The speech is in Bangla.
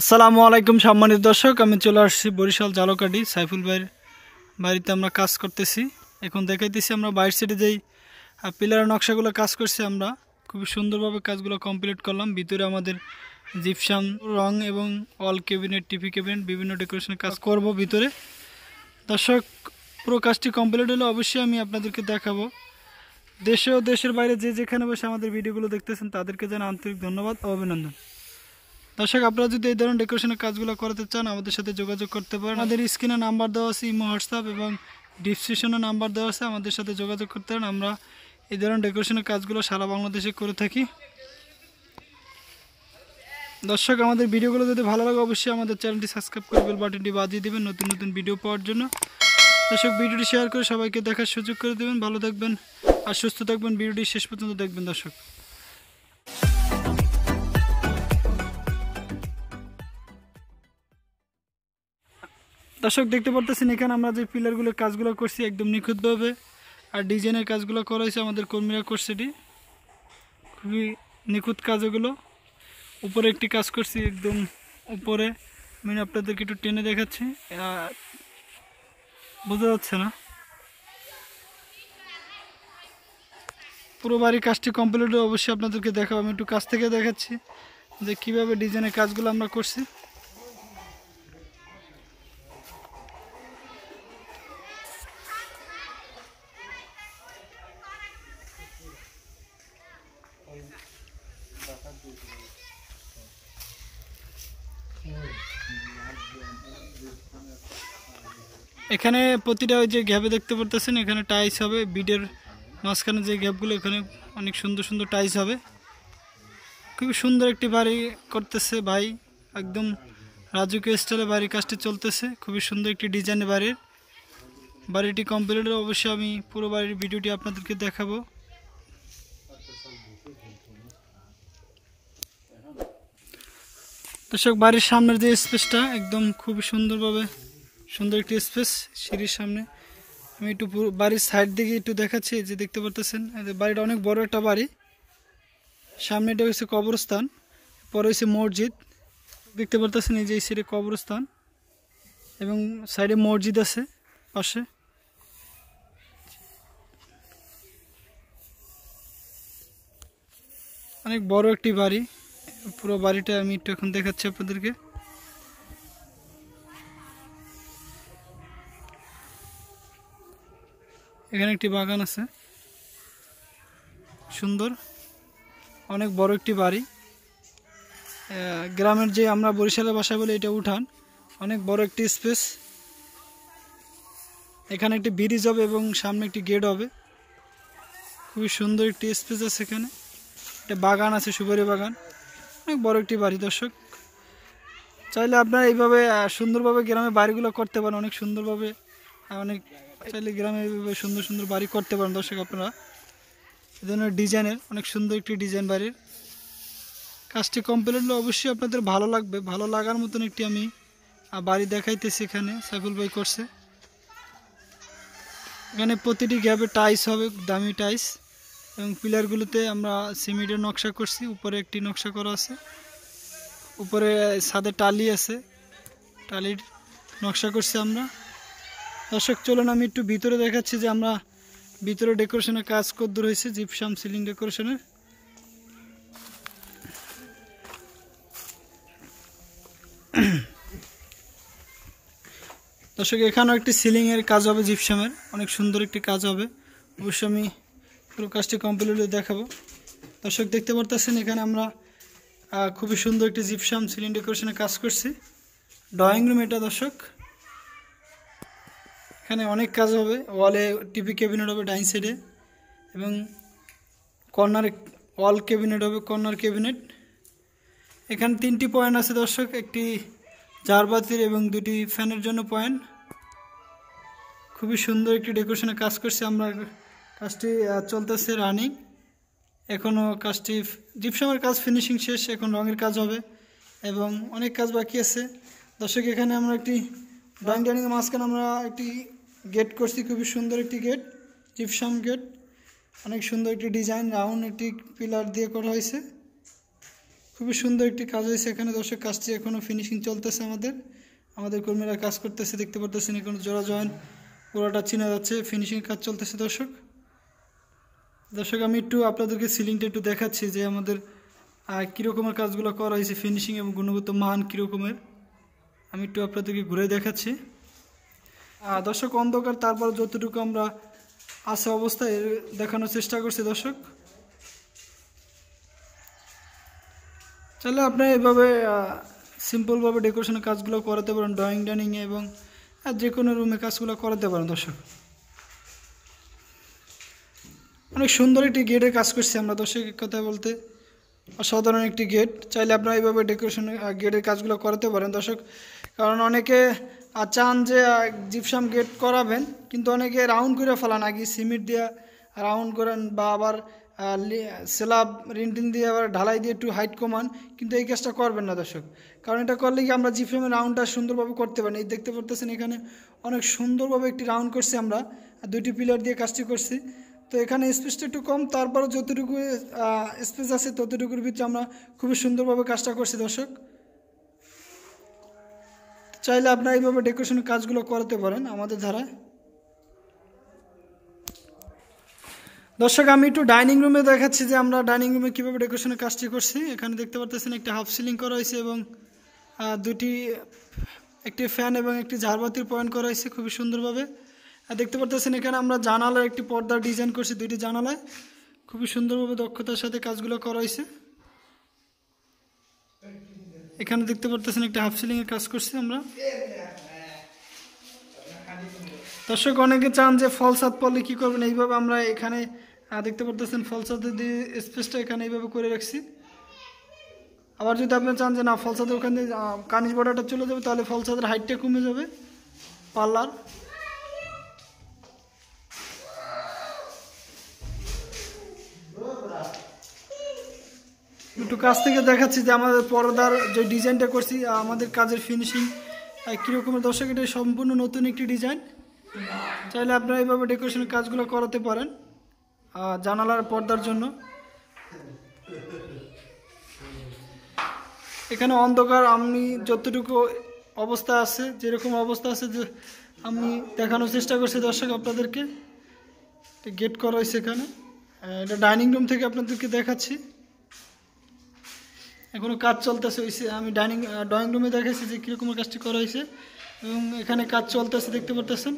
আসসালামু আলাইকুম সম্মানিত দর্শক, আমি চলে আসছি বরিশাল জালকাঠি সাইফুল ভাইয়ের বাড়িতে। আমরা কাজ করতেছি, এখন দেখাইতেছি আমরা বাইরের সাইডে যেই পিলারের নকশাগুলো কাজ করছি। আমরা খুবই সুন্দরভাবে কাজগুলো কমপ্লিট করলাম। ভিতরে আমাদের জিপসাম রং এবং অল ক্যাবিনেট, টিভি ক্যাবিনেট, বিভিন্ন ডেকোরেশনের কাজ করব ভিতরে। দর্শক, পুরো কাজটি কমপ্লিট হলে অবশ্যই আমি আপনাদেরকে দেখাবো। দেশে ও দেশের বাইরে যে যেখানে বসে আমাদের ভিডিওগুলো দেখতেছেন তাদেরকে জানাই আন্তরিক ধন্যবাদ ও অভিনন্দন। দর্শক, আপনারা যদি এই ধরনের ডেকোরেশনের কাজগুলো করাতে চান আমাদের সাথে যোগাযোগ করতে পারেন। আমাদের স্ক্রিনে নাম্বার দেওয়া আছে, ইমো, হোয়াটসঅ্যাপ এবং ডিসক্রিপশনে নাম্বার দেওয়া আছে, আমাদের সাথে যোগাযোগ করতে পারেন। আমরা এই ধরনের ডেকোরেশনের কাজগুলো সারা বাংলাদেশে করে থাকি। দর্শক, আমাদের ভিডিওগুলো যদি ভালো লাগে অবশ্যই আমাদের চ্যানেলটি সাবস্ক্রাইব করে বেল বাটনটি বাজিয়ে দেবেন নতুন নতুন ভিডিও পাওয়ার জন্য। দর্শক, ভিডিওটি শেয়ার করে সবাইকে দেখার সুযোগ করে দেবেন। ভালো থাকবেন আর সুস্থ থাকবেন, ভিডিওটি শেষ পর্যন্ত দেখবেন। দর্শক দেখতে পারতেছেন এখানে আমরা যে পিলারগুলোর কাজগুলো করছি একদম নিখুঁতভাবে, আর ডিজাইনের কাজগুলো করা হয়েছে আমাদের কর্মীরা করছে। এটি খুবই নিখুঁত কাজ। এগুলো উপরে একটি কাজ করছি একদম উপরে, আমি আপনাদেরকে একটু টেনে দেখাচ্ছি, বোঝা যাচ্ছে না। পুরো বাড়ির কাজটি কমপ্লিট অবশ্যই আপনাদেরকে দেখাবো। আমি একটু কাছ থেকে দেখাচ্ছি যে কীভাবে ডিজাইনের কাজগুলো আমরা করছি। এখানে প্রতিটা ওই যে গ্যাপে দেখতে পারতেছেন এখানে টাইলস হবে। বিডের মাঝখানে যে গ্যাপগুলো এখানে অনেক সুন্দর সুন্দর টাইলস হবে। খুবই সুন্দর একটি বাড়ি করতেছে ভাই, একদম রাজকীয় স্টাইলে বাড়ির কাজটি চলতেছে। খুবই সুন্দর একটি ডিজাইনের বাড়িটি কমপ্লিট হলে অবশ্যই আমি পুরো বাড়ির ভিডিওটি আপনাদেরকে দেখাবো। দর্শক, বাড়ির সামনের যে স্পেসটা একদম খুবই সুন্দরভাবে, সুন্দর একটি স্পেস সিঁড়ির সামনে। আমি একটু বাড়ির সাইড দিকে একটু দেখাচ্ছি, যে দেখতে পারতেছেন বাড়িটা অনেক বড় একটা বাড়ি। সামনে এটা হচ্ছে কবরস্থান, পরে হচ্ছে মসজিদ। দেখতে পারতেছেন এই যে এই সাইডে কবরস্থান এবং সাইডে মসজিদ আছে পাশে। অনেক বড় একটি বাড়ি। পুরো বাড়িটা আমি একটু এখন দেখাচ্ছি আপনাদেরকে। এখানে একটি বাগান আছে, সুন্দর অনেক বড় একটি বাড়ি। গ্রামের যে আমরা বরিশালের ভাষায় বলি এটা উঠান, অনেক বড় একটি স্পেস। এখানে একটি ব্রিজ হবে এবং সামনে একটি গেট হবে। খুবই সুন্দর একটি স্পেস আছে এখানে। একটা বাগান আছে, সুপারি বাগান। অনেক বড় একটি বাড়ি। দর্শক, চাইলে আপনারা এইভাবে সুন্দরভাবে গ্রামে বাড়িগুলো করতে পারেন, অনেক সুন্দরভাবে। অনেক চাইলে গ্রামে এইভাবে সুন্দর সুন্দর বাড়ি করতে পারেন। দর্শক, আপনারা এই ধরনের ডিজাইনের অনেক সুন্দর একটি ডিজাইন বাড়ির কাজটি কমপ্লিট হলে অবশ্যই আপনাদের ভালো লাগবে। ভালো লাগার মতন একটি আমি বাড়ি দেখাইতেছি। এখানে সাইফুল ভাই করছে। এখানে প্রতিটি গ্যাপে টাইলস হবে, দামি টাইলস, এবং পিলারগুলোতে আমরা সিমেন্টের নকশা করছি। উপরে একটি নকশা করা আছে, উপরে ছাদে টালি আছে, টালির নকশা করছি আমরা। দর্শক, চলুন আমি একটু ভিতরে দেখাচ্ছি যে আমরা ভিতরে ডেকোরেশনের কাজ কদ্দূর হয়েছে, জিপসাম সিলিং ডেকোরেশনের। দর্শক, এখানেও একটি সিলিংয়ের কাজ হবে, জিপসামের অনেক সুন্দর একটি কাজ হবে। অবশ্যই আমি পুরো কাজটি কমপ্লিট দেখাবো। দর্শক, দেখতে পারতেছেন এখানে আমরা খুবই সুন্দর একটি জিপসাম সিলিং ডেকোরেশনের কাজ করছি। ড্রয়িং রুম এটা। দর্শক, এখানে অনেক কাজ হবে। ওয়ালে টিভি ক্যাবিনেট হবে ডাইন সাইডে, এবং কর্নারে ওয়াল ক্যাবিনেট হবে, কর্নার ক্যাবিনেট। এখানে 3টি পয়েন্ট আছে দর্শক, একটি জারবাতির এবং 2টি ফ্যানের জন্য পয়েন্ট। খুবই সুন্দর একটি ডেকোরেশনের কাজ করছি আমরা। কাজটি চলতেছে রানিং, এখনও কাজটি জিপসামের কাজ ফিনিশিং শেষ, এখন রঙের কাজ হবে এবং অনেক কাজ বাকি আছে। দর্শক, এখানে আমরা একটি ড্রয়িং ডাইনিংয়ের মাঝখানে আমরা একটি গেট করছি, খুবই সুন্দর একটি গেট, জিপসাম গেট। অনেক সুন্দর একটি ডিজাইন, রাউন্ড একটি পিলার দিয়ে করা হয়েছে। খুবই সুন্দর একটি কাজ হয়েছে এখানে দর্শক। কাজটি এখনও ফিনিশিং চলতেছে, আমাদের কর্মীরা কাজ করতেছে, দেখতে পারতেছেন এখনো জোড়া জয়েন পুরোটা চিনা যাচ্ছে, ফিনিশিং কাজ চলতেছে দর্শক। আমি একটু আপনাদেরকে সিলিংটা একটু দেখাচ্ছি যে আমাদের কীরকমের কাজগুলো করা হয়েছে, ফিনিশিং এবং গুণগত মান কীরকমের আমি একটু আপনাদেরকে ঘুরে দেখাচ্ছি। দর্শক অন্ধকার, তারপর যতটুকু আমরা আছে অবস্থায় দেখানোর চেষ্টা করছি দর্শক। চাইলে আপনি এভাবে সিম্পলভাবে ডেকোরেশনের কাজগুলো করাতে পারেন, ড্রয়িং ডাইনিংয়ে এবং যে কোনো রুমে কাজগুলো করাতে পারেন দর্শক। অনেক সুন্দর একটি গেটের কাজ করছি আমরা দর্শক, কথা বলতে অসাধারণ একটি গেট। চাইলে আপনারা এইভাবে ডেকোরেশনের গেটের কাজগুলো করাতে পারেন দর্শক। কারণ অনেকে চান যে জিপসাম গেট করাবেন, কিন্তু অনেকে রাউন্ড করে ফেলান, আগে সিমেন্ট দিয়ে রাউন্ড করেন বা আবার স্ল্যাব রিন্টিন দিয়ে আবার ঢালাই দিয়ে একটু হাইট কমান, কিন্তু এই কাজটা করবেন না দর্শক। কারণ এটা করলে কি আমরা জিপসামের রাউন্ডটা সুন্দরভাবে করতে পারি। এই দেখতে পারতেছেন এখানে অনেক সুন্দরভাবে একটি রাউন্ড করছি আমরা, 2টি পিলার দিয়ে কাজটি করছি। তো এখানে স্পেসটা একটু কম, তারপরও যতটুকু স্পেস আছে ততটুকুর ভিতরে আমরা খুবই সুন্দরভাবে কাজটা করছি দর্শক। চাইলে আপনারা এইভাবে ডেকোরেশনের কাজগুলো করাতে পারেন আমাদের ধারায় দর্শক। আমি একটু ডাইনিং রুমে দেখাচ্ছি যে আমরা ডাইনিং রুমে কীভাবে ডেকোরেশনের কাজটি করছি। এখানে দেখতে পারতেছেন একটা হাফ সিলিং করা হয়েছে এবং একটি ফ্যান এবং একটি ঝাড়বাতির পয়েন্ট করা হয়েছে খুবই সুন্দরভাবে। দেখতে পারতেছেন এখানে আমরা জানালার একটি পর্দার ডিজাইন করছি, 2টি জানালায় খুবই সুন্দরভাবে দক্ষতার সাথে কাজগুলো করা হয়েছে। এখানে দেখতে পারতেছেন একটা হাফ সিলিংয়ের কাজ করছি আমরা দর্শক। অনেকে চান যে ফল ছাদ পড়লে কী করবেন, এইভাবে আমরা এখানে দেখতে পারতেছেন ফল ছাদের দিয়ে স্পেসটা এখানে এইভাবে করে রাখছি। আবার যদি আপনি চান যে না ফল ছাদের ওখানে কানিজ বর্ডারটা চলে যাবে, তাহলে ফল ছাদের হাইটটা কমে যাবে পাল্লার। একটু কাছ থেকে দেখাচ্ছি যে আমাদের পর্দার যে ডিজাইনটা করছি, আমাদের কাজের ফিনিশিং কীরকমের দর্শক। এটা সম্পূর্ণ নতুন একটি ডিজাইন। চাইলে আপনারা এইভাবে ডেকোরেশনের কাজগুলো করাতে পারেন জানালার পর্দার জন্য। এখানে অন্ধকার, আমি যতটুকু অবস্থা আছে, যেরকম অবস্থা আছে যে আমি দেখানোর চেষ্টা করছি দর্শক আপনাদেরকে। গেট করা হয়েছে এখানে, এটা ডাইনিং রুম থেকে আপনাদেরকে দেখাচ্ছি। এখনও কাজ চলতেছে হয়েছে, আমি ড্রয়িং রুমে দেখাচ্ছি যে কীরকমের কাজটি করা হয়েছে এবং এখানে কাজ চলতেছে দেখতে পারতেছেন।